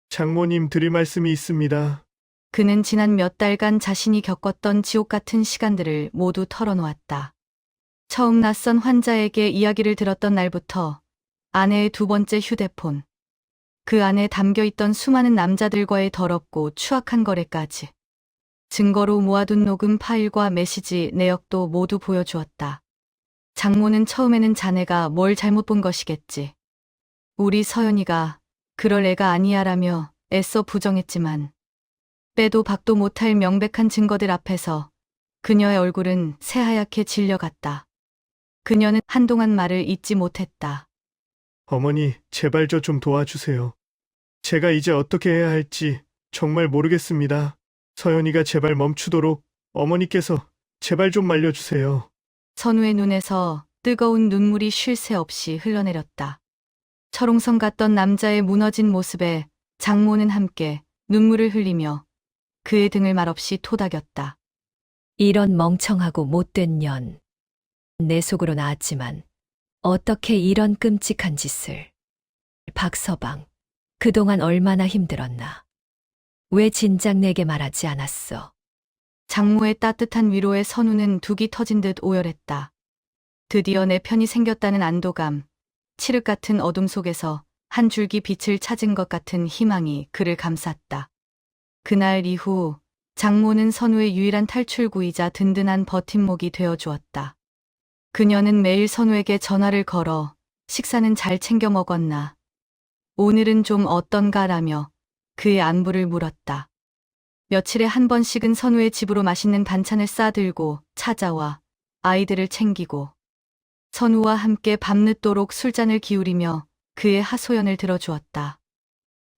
장모님 드릴 말씀이 있습니다. 그는 지난 몇 달간 자신이 겪었던 지옥 같은 시간들을 모두 털어놓았다. 처음 낯선 환자에게 이야기를 들었던 날부터 아내의 두 번째 휴대폰, 그 안에 담겨있던 수많은 남자들과의 더럽고 추악한 거래까지. 증거로 모아둔 녹음 파일과 메시지 내역도 모두 보여주었다. 장모는 처음에는 자네가 뭘 잘못 본 것이겠지. 우리 서연이가 그럴 애가 아니야라며 애써 부정했지만 빼도 박도 못할 명백한 증거들 앞에서 그녀의 얼굴은 새하얗게 질려갔다. 그녀는 한동안 말을 잇지 못했다. 어머니, 제발 저 좀 도와주세요. 제가 이제 어떻게 해야 할지 정말 모르겠습니다. 서연이가 제발 멈추도록 어머니께서 제발 좀 말려주세요. 선우의 눈에서 뜨거운 눈물이 쉴 새 없이 흘러내렸다. 철옹성 같던 남자의 무너진 모습에 장모는 함께 눈물을 흘리며 그의 등을 말없이 토닥였다. 이런 멍청하고 못된 년. 내 속으로 나았지만 어떻게 이런 끔찍한 짓을. 박서방, 그동안 얼마나 힘들었나. 왜 진작 내게 말하지 않았어. 장모의 따뜻한 위로에 선우는 둑이 터진 듯 오열했다. 드디어 내 편이 생겼다는 안도감, 칠흑 같은 어둠 속에서 한 줄기 빛을 찾은 것 같은 희망이 그를 감쌌다. 그날 이후 장모는 선우의 유일한 탈출구이자 든든한 버팀목이 되어 주었다. 그녀는 매일 선우에게 전화를 걸어 식사는 잘 챙겨 먹었나, 오늘은 좀 어떤가라며 그의 안부를 물었다. 며칠에 한 번씩은 선우의 집으로 맛있는 반찬을 싸들고 찾아와 아이들을 챙기고 선우와 함께 밤늦도록 술잔을 기울이며 그의 하소연을 들어주었다.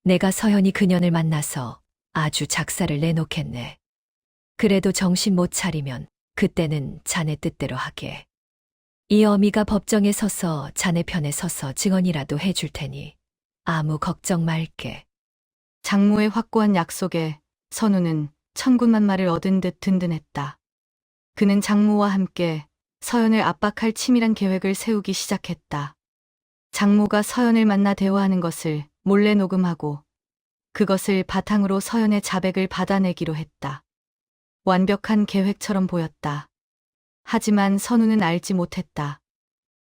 내가 서연이 그년을 만나서 아주 작사를 내놓겠네. 그래도 정신 못 차리면 그때는 자네 뜻대로 하게. 이 어미가 법정에 서서 자네 편에 서서 증언이라도 해줄 테니 아무 걱정 말게. 장모의 확고한 약속에 선우는 천군만마를 얻은 듯 든든했다. 그는 장모와 함께 서연을 압박할 치밀한 계획을 세우기 시작했다. 장모가 서연을 만나 대화하는 것을 몰래 녹음하고 그것을 바탕으로 서연의 자백을 받아내기로 했다. 완벽한 계획처럼 보였다. 하지만 선우는 알지 못했다.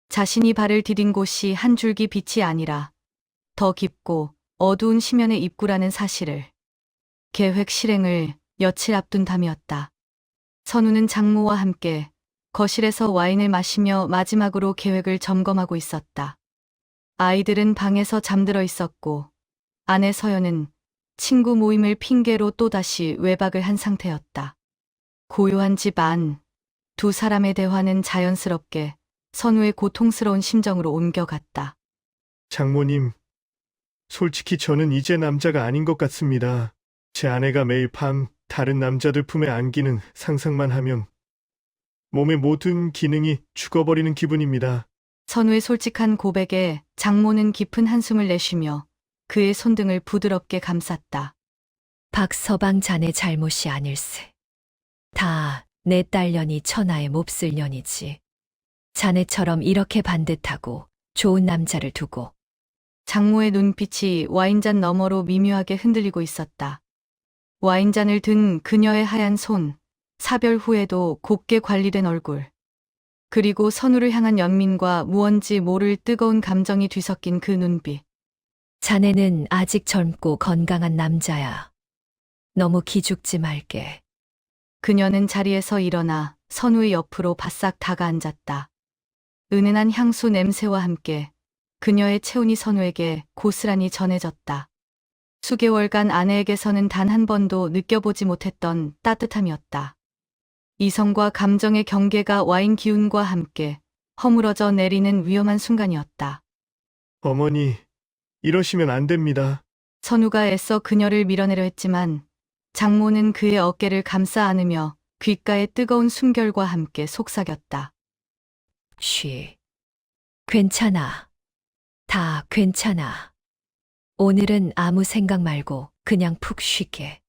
자신이 발을 디딘 곳이 한 줄기 빛이 아니라 더 깊고 어두운 심연의 입구라는 사실을. 계획 실행을 며칠 앞둔 밤이었다. 선우는 장모와 함께 거실에서 와인을 마시며 마지막으로 계획을 점검하고 있었다. 아이들은 방에서 잠들어 있었고 아내 서연은 친구 모임을 핑계로 또다시 외박을 한 상태였다. 고요한 집 안, 두 사람의 대화는 자연스럽게 선우의 고통스러운 심정으로 옮겨갔다. 장모님, 솔직히 저는 이제 남자가 아닌 것 같습니다. 제 아내가 매일 밤 다른 남자들 품에 안기는 상상만 하면 몸의 모든 기능이 죽어버리는 기분입니다. 선우의 솔직한 고백에 장모는 깊은 한숨을 내쉬며 그의 손등을 부드럽게 감쌌다. 박서방 자네 잘못이 아닐세. 다 내 딸년이 천하의 몹쓸 년이지. 자네처럼 이렇게 반듯하고 좋은 남자를 두고. 장모의 눈빛이 와인잔 너머로 미묘하게 흔들리고 있었다. 와인잔을 든 그녀의 하얀 손, 사별 후에도 곱게 관리된 얼굴, 그리고 선우를 향한 연민과 무언지 모를 뜨거운 감정이 뒤섞인 그 눈빛. 자네는 아직 젊고 건강한 남자야. 너무 기죽지 말게. 그녀는 자리에서 일어나 선우의 옆으로 바싹 다가앉았다. 은은한 향수 냄새와 함께 그녀의 체온이 선우에게 고스란히 전해졌다. 수개월간 아내에게서는 단 한 번도 느껴보지 못했던 따뜻함이었다. 이성과 감정의 경계가 와인 기운과 함께 허물어져 내리는 위험한 순간이었다. 어머니, 이러시면 안 됩니다. 선우가 애써 그녀를 밀어내려 했지만 장모는 그의 어깨를 감싸 안으며 귓가의 뜨거운 숨결과 함께 속삭였다. 쉬. 괜찮아. 다 괜찮아. 오늘은 아무 생각 말고 그냥 푹 쉬게.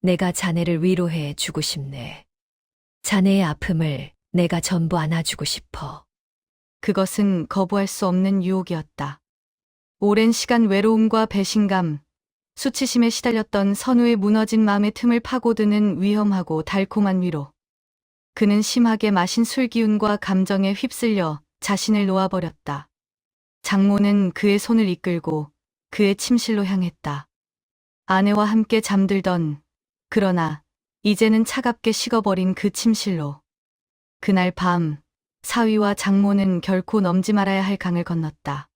내가 자네를 위로해 주고 싶네. 자네의 아픔을 내가 전부 안아주고 싶어. 그것은 거부할 수 없는 유혹이었다. 오랜 시간 외로움과 배신감, 수치심에 시달렸던 선우의 무너진 마음의 틈을 파고드는 위험하고 달콤한 위로. 그는 심하게 마신 술 기운과 감정에 휩쓸려 자신을 놓아버렸다. 장모는 그의 손을 이끌고 그의 침실로 향했다. 아내와 함께 잠들던, 그러나 이제는 차갑게 식어버린 그 침실로. 그날 밤, 사위와 장모는 결코 넘지 말아야 할 강을 건넜다.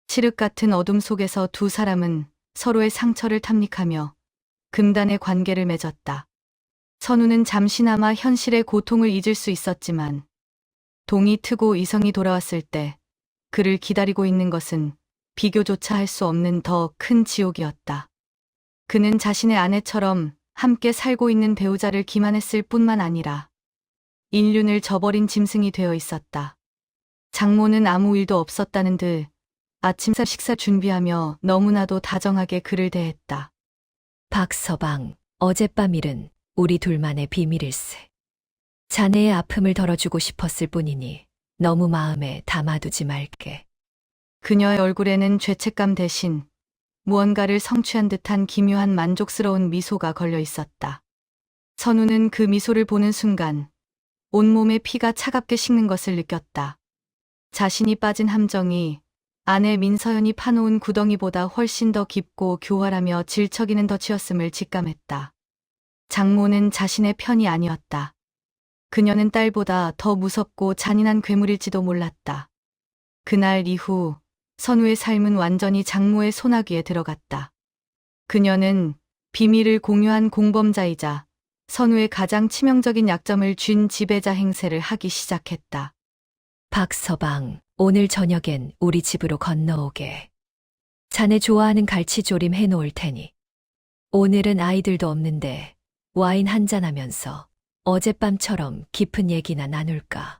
칠흑 같은 어둠 속에서 두 사람은 서로의 상처를 탐닉하며 금단의 관계를 맺었다. 선우는 잠시나마 현실의 고통을 잊을 수 있었지만 동이 트고 이성이 돌아왔을 때 그를 기다리고 있는 것은 비교조차 할 수 없는 더 큰 지옥이었다. 그는 자신의 아내처럼 함께 살고 있는 배우자를 기만했을 뿐만 아니라 인륜을 저버린 짐승이 되어 있었다. 장모는 아무 일도 없었다는 듯 아침 식사 준비하며 너무나도 다정하게 그를 대했다. 박서방, 어젯밤 일은 우리 둘만의 비밀일세. 자네의 아픔을 덜어주고 싶었을 뿐이니 너무 마음에 담아두지 말게. 그녀의 얼굴에는 죄책감 대신 무언가를 성취한 듯한 기묘한 만족스러운 미소가 걸려 있었다. 선우는 그 미소를 보는 순간 온몸의 피가 차갑게 식는 것을 느꼈다. 자신이 빠진 함정이 아내 민서연이 파놓은 구덩이보다 훨씬 더 깊고 교활하며 질척이는 덫이었음을 직감했다. 장모는 자신의 편이 아니었다. 그녀는 딸보다 더 무섭고 잔인한 괴물일지도 몰랐다. 그날 이후 선우의 삶은 완전히 장모의 소나기에 들어갔다. 그녀는 비밀을 공유한 공범자이자 선우의 가장 치명적인 약점을 쥔 지배자 행세를 하기 시작했다. 박서방, 오늘 저녁엔 우리 집으로 건너오게. 자네 좋아하는 갈치조림 해놓을 테니. 오늘은 아이들도 없는데 와인 한잔하면서 어젯밤처럼 깊은 얘기나 나눌까.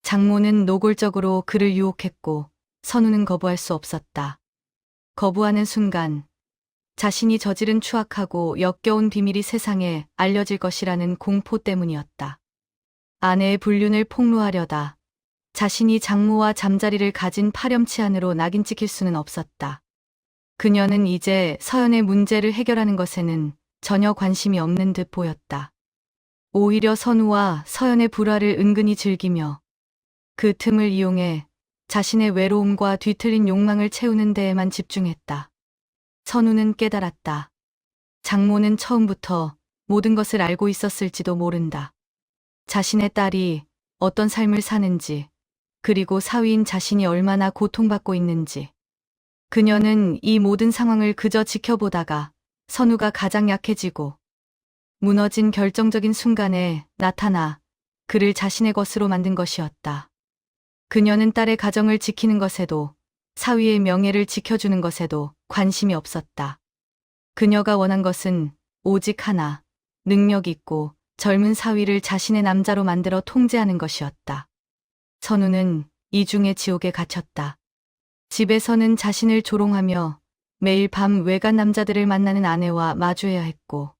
장모는 노골적으로 그를 유혹했고 선우는 거부할 수 없었다. 거부하는 순간 자신이 저지른 추악하고 역겨운 비밀이 세상에 알려질 것이라는 공포 때문이었다. 아내의 불륜을 폭로하려다 자신이 장모와 잠자리를 가진 파렴치 안으로 낙인 찍힐 수는 없었다. 그녀는 이제 서연의 문제를 해결하는 것에는 전혀 관심이 없는 듯 보였다. 오히려 선우와 서연의 불화를 은근히 즐기며 그 틈을 이용해 자신의 외로움과 뒤틀린 욕망을 채우는 데에만 집중했다. 선우는 깨달았다. 장모는 처음부터 모든 것을 알고 있었을지도 모른다. 자신의 딸이 어떤 삶을 사는지, 그리고 사위인 자신이 얼마나 고통받고 있는지. 그녀는 이 모든 상황을 그저 지켜보다가 선우가 가장 약해지고 무너진 결정적인 순간에 나타나 그를 자신의 것으로 만든 것이었다. 그녀는 딸의 가정을 지키는 것에도 사위의 명예를 지켜주는 것에도 관심이 없었다. 그녀가 원한 것은 오직 하나, 능력 있고 젊은 사위를 자신의 남자로 만들어 통제하는 것이었다. 선우는 이중의 지옥에 갇혔다. 집에서는 자신을 조롱하며 매일 밤 외간 남자들을 만나는 아내와 마주해야 했고,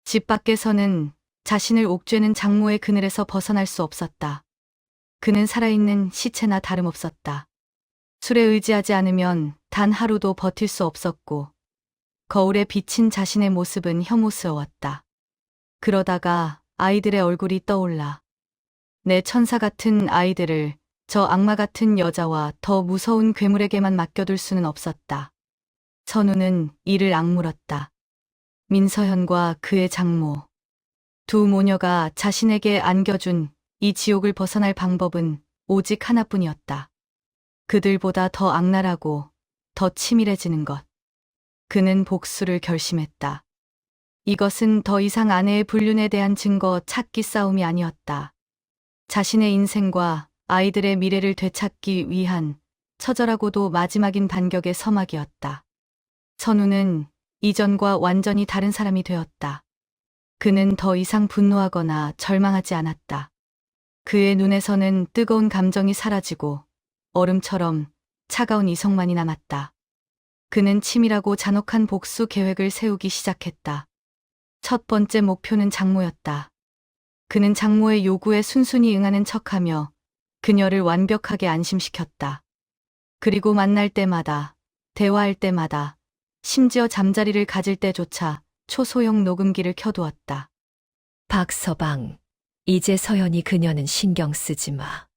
집 밖에서는 자신을 옥죄는 장모의 그늘에서 벗어날 수 없었다. 그는 살아있는 시체나 다름없었다. 술에 의지하지 않으면 단 하루도 버틸 수 없었고, 거울에 비친 자신의 모습은 혐오스러웠다. 그러다가 아이들의 얼굴이 떠올라. 내 천사 같은 아이들을 저 악마 같은 여자와 더 무서운 괴물에게만 맡겨둘 수는 없었다. 선우는 이를 악물었다. 민서현과 그의 장모. 두 모녀가 자신에게 안겨준 이 지옥을 벗어날 방법은 오직 하나뿐이었다. 그들보다 더 악랄하고 더 치밀해지는 것. 그는 복수를 결심했다. 이것은 더 이상 아내의 불륜에 대한 증거 찾기 싸움이 아니었다. 자신의 인생과 아이들의 미래를 되찾기 위한 처절하고도 마지막인 반격의 서막이었다. 선우는 이전과 완전히 다른 사람이 되었다. 그는 더 이상 분노하거나 절망하지 않았다. 그의 눈에서는 뜨거운 감정이 사라지고 얼음처럼 차가운 이성만이 남았다. 그는 치밀하고 잔혹한 복수 계획을 세우기 시작했다. 첫 번째 목표는 장모였다. 그는 장모의 요구에 순순히 응하는 척하며 그녀를 완벽하게 안심시켰다. 그리고 만날 때마다, 대화할 때마다, 심지어 잠자리를 가질 때조차 초소형 녹음기를 켜두었다. 박서방, 이제 서연이 그녀는 신경 쓰지 마.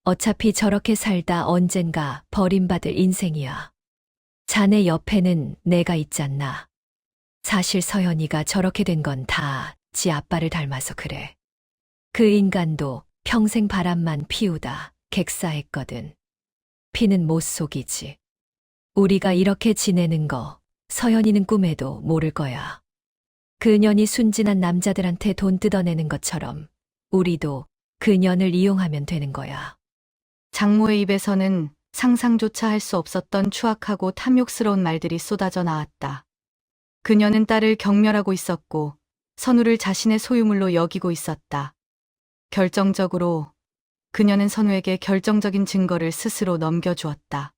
어차피 저렇게 살다 언젠가 버림받을 인생이야. 자네 옆에는 내가 있잖아. 사실 서연이가 저렇게 된 건 다 지 아빠를 닮아서 그래. 그 인간도 평생 바람만 피우다 객사했거든. 피는 못 속이지. 우리가 이렇게 지내는 거 서연이는 꿈에도 모를 거야. 그년이 순진한 남자들한테 돈 뜯어내는 것처럼 우리도 그년을 이용하면 되는 거야. 장모의 입에서는 상상조차 할 수 없었던 추악하고 탐욕스러운 말들이 쏟아져 나왔다. 그녀는 딸을 경멸하고 있었고 선우를 자신의 소유물로 여기고 있었다. 결정적으로 그녀는 선우에게 결정적인 증거를 스스로 넘겨주었다.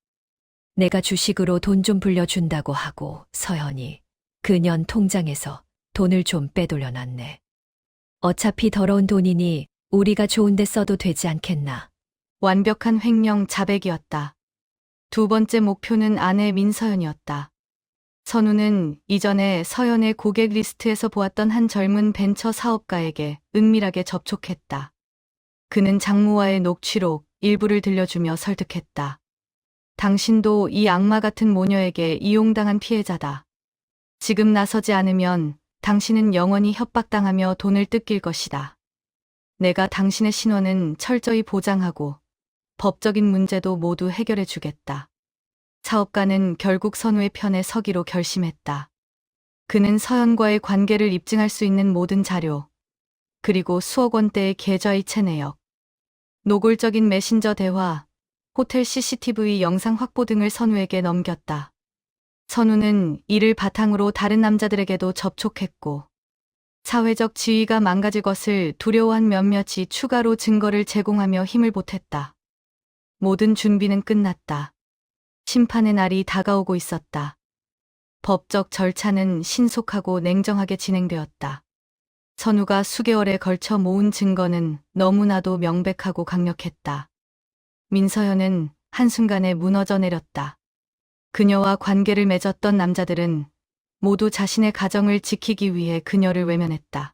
내가 주식으로 돈 좀 불려준다고 하고 서연이 그년 통장에서 돈을 좀 빼돌려놨네. 어차피 더러운 돈이니 우리가 좋은 데 써도 되지 않겠나. 완벽한 횡령 자백이었다. 두 번째 목표는 아내 민서연이었다. 선우는 이전에 서연의 고객 리스트에서 보았던 한 젊은 벤처 사업가에게 은밀하게 접촉했다. 그는 장모와의 녹취록 일부를 들려주며 설득했다. 당신도 이 악마 같은 모녀에게 이용당한 피해자다. 지금 나서지 않으면 당신은 영원히 협박당하며 돈을 뜯길 것이다. 내가 당신의 신원은 철저히 보장하고 법적인 문제도 모두 해결해 주겠다. 사업가는 결국 선우의 편에 서기로 결심했다. 그는 서연과의 관계를 입증할 수 있는 모든 자료, 그리고 수억 원대의 계좌이체 내역, 노골적인 메신저 대화, 호텔 CCTV 영상 확보 등을 선우에게 넘겼다. 선우는 이를 바탕으로 다른 남자들에게도 접촉했고, 사회적 지위가 망가질 것을 두려워한 몇몇이 추가로 증거를 제공하며 힘을 보탰다. 모든 준비는 끝났다. 심판의 날이 다가오고 있었다. 법적 절차는 신속하고 냉정하게 진행되었다. 선우가 수개월에 걸쳐 모은 증거는 너무나도 명백하고 강력했다. 민서연은 한순간에 무너져 내렸다. 그녀와 관계를 맺었던 남자들은 모두 자신의 가정을 지키기 위해 그녀를 외면했다.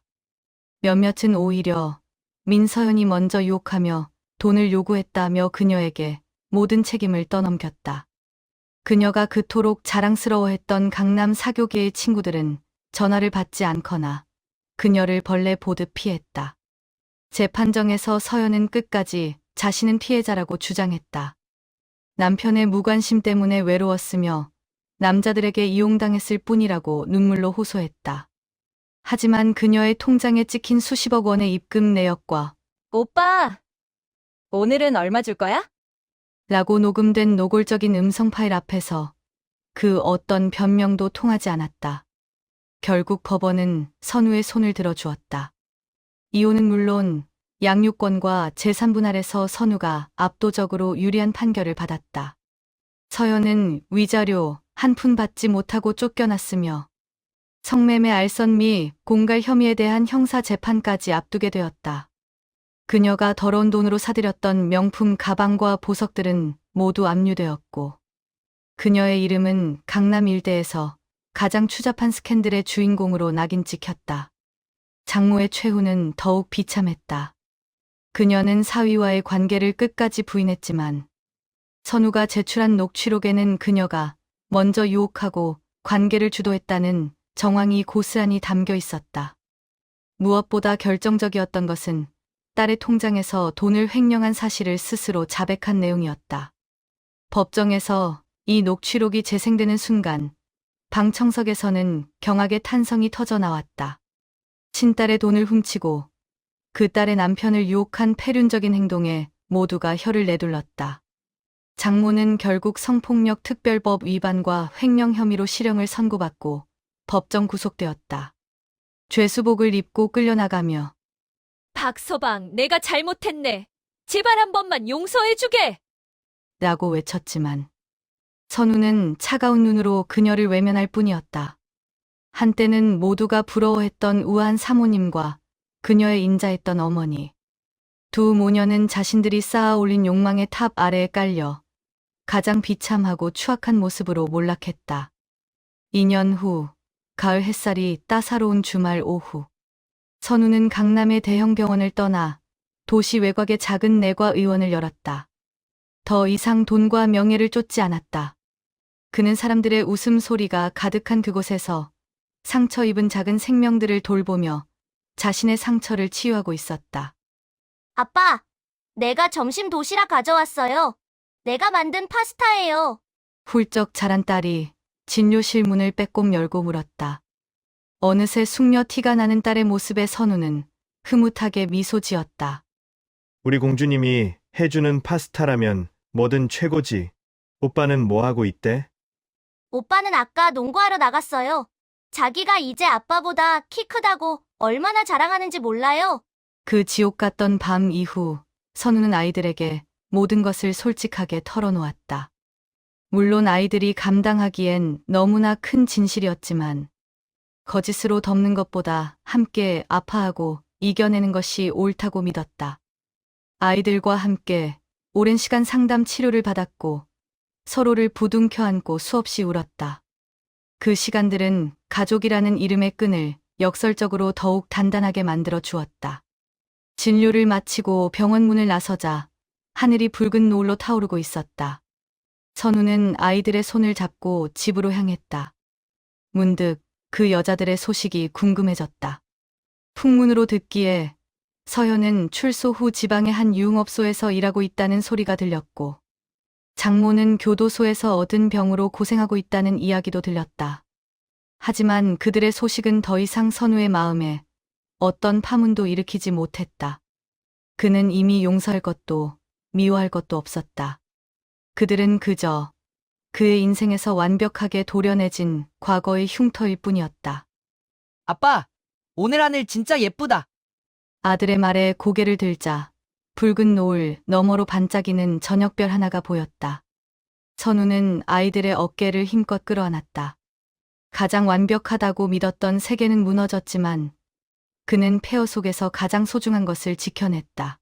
몇몇은 오히려 민서연이 먼저 유혹하며 돈을 요구했다며 그녀에게 모든 책임을 떠넘겼다. 그녀가 그토록 자랑스러워했던 강남 사교계의 친구들은 전화를 받지 않거나 그녀를 벌레 보듯 피했다. 재판정에서 서연은 끝까지 자신은 피해자라고 주장했다. 남편의 무관심 때문에 외로웠으며 남자들에게 이용당했을 뿐이라고 눈물로 호소했다. 하지만 그녀의 통장에 찍힌 수십억 원의 입금 내역과 오빠, 오늘은 얼마 줄 거야? 라고 녹음된 노골적인 음성 파일 앞에서 그 어떤 변명도 통하지 않았다. 결국 법원은 선우의 손을 들어주었다. 이혼은 물론 양육권과 재산 분할에서 선우가 압도적으로 유리한 판결을 받았다. 서연은 위자료 한 푼 받지 못하고 쫓겨났으며 성매매 알선 및 공갈 혐의에 대한 형사 재판까지 앞두게 되었다. 그녀가 더러운 돈으로 사들였던 명품 가방과 보석들은 모두 압류되었고 그녀의 이름은 강남 일대에서 가장 추잡한 스캔들의 주인공으로 낙인 찍혔다. 장모의 최후는 더욱 비참했다. 그녀는 사위와의 관계를 끝까지 부인했지만 선우가 제출한 녹취록에는 그녀가 먼저 유혹하고 관계를 주도했다는 정황이 고스란히 담겨 있었다. 무엇보다 결정적이었던 것은 딸의 통장에서 돈을 횡령한 사실을 스스로 자백한 내용이었다. 법정에서 이 녹취록이 재생되는 순간 방청석에서는 경악의 탄성이 터져 나왔다. 친딸의 돈을 훔치고 그 딸의 남편을 유혹한 패륜적인 행동에 모두가 혀를 내둘렀다. 장모는 결국 성폭력 특별법 위반과 횡령 혐의로 실형을 선고받고 법정 구속되었다. 죄수복을 입고 끌려나가며 박서방, 내가 잘못했네. 제발 한 번만 용서해주게. 라고 외쳤지만 선우는 차가운 눈으로 그녀를 외면할 뿐이었다. 한때는 모두가 부러워했던 우아한 사모님과 그녀의 인자했던 어머니. 두 모녀는 자신들이 쌓아 올린 욕망의 탑 아래에 깔려 가장 비참하고 추악한 모습으로 몰락했다. 2년 후, 가을 햇살이 따사로운 주말 오후. 선우는 강남의 대형 병원을 떠나 도시 외곽의 작은 내과 의원을 열었다. 더 이상 돈과 명예를 쫓지 않았다. 그는 사람들의 웃음소리가 가득한 그곳에서 상처 입은 작은 생명들을 돌보며 자신의 상처를 치유하고 있었다. 아빠, 내가 점심 도시락 가져왔어요. 내가 만든 파스타예요. 훌쩍 자란 딸이 진료실 문을 빼꼼 열고 물었다. 어느새 숙녀 티가 나는 딸의 모습에 선우는 흐뭇하게 미소 지었다. 우리 공주님이 해주는 파스타라면 뭐든 최고지. 오빠는 뭐 하고 있대? 오빠는 아까 농구하러 나갔어요. 자기가 이제 아빠보다 키 크다고 얼마나 자랑하는지 몰라요. 그 지옥 같던 밤 이후 선우는 아이들에게 모든 것을 솔직하게 털어놓았다. 물론 아이들이 감당하기엔 너무나 큰 진실이었지만 거짓으로 덮는 것보다 함께 아파하고 이겨내는 것이 옳다고 믿었다. 아이들과 함께 오랜 시간 상담 치료를 받았고 서로를 부둥켜 안고 수없이 울었다. 그 시간들은 가족이라는 이름의 끈을 역설적으로 더욱 단단하게 만들어 주었다. 진료를 마치고 병원 문을 나서자 하늘이 붉은 노을로 타오르고 있었다. 선우는 아이들의 손을 잡고 집으로 향했다. 문득 그 여자들의 소식이 궁금해졌다. 풍문으로 듣기에 서현은 출소 후 지방의 한 유흥업소에서 일하고 있다는 소리가 들렸고 장모는 교도소에서 얻은 병으로 고생하고 있다는 이야기도 들렸다. 하지만 그들의 소식은 더 이상 선우의 마음에 어떤 파문도 일으키지 못했다. 그는 이미 용서할 것도 미워할 것도 없었다. 그들은 그저 그의 인생에서 완벽하게 도려내진 과거의 흉터일 뿐이었다. 아빠, 오늘 하늘 진짜 예쁘다. 아들의 말에 고개를 들자 붉은 노을 너머로 반짝이는 저녁별 하나가 보였다. 선우는 아이들의 어깨를 힘껏 끌어안았다. 가장 완벽하다고 믿었던 세계는 무너졌지만 그는 폐허 속에서 가장 소중한 것을 지켜냈다.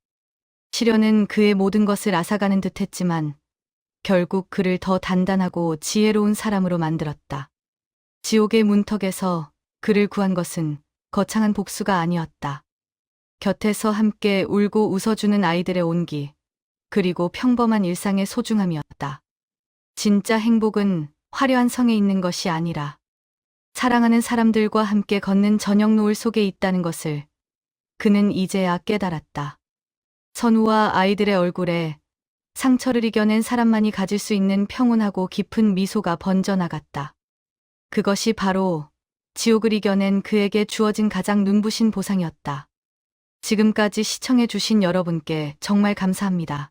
시련은 그의 모든 것을 앗아가는 듯했지만 결국 그를 더 단단하고 지혜로운 사람으로 만들었다. 지옥의 문턱에서 그를 구한 것은 거창한 복수가 아니었다. 곁에서 함께 울고 웃어주는 아이들의 온기, 그리고 평범한 일상의 소중함이었다. 진짜 행복은 화려한 성에 있는 것이 아니라 사랑하는 사람들과 함께 걷는 저녁 노을 속에 있다는 것을 그는 이제야 깨달았다. 선우와 아이들의 얼굴에 상처를 이겨낸 사람만이 가질 수 있는 평온하고 깊은 미소가 번져나갔다. 그것이 바로 지옥을 이겨낸 그에게 주어진 가장 눈부신 보상이었다. 지금까지 시청해주신 여러분께 정말 감사합니다.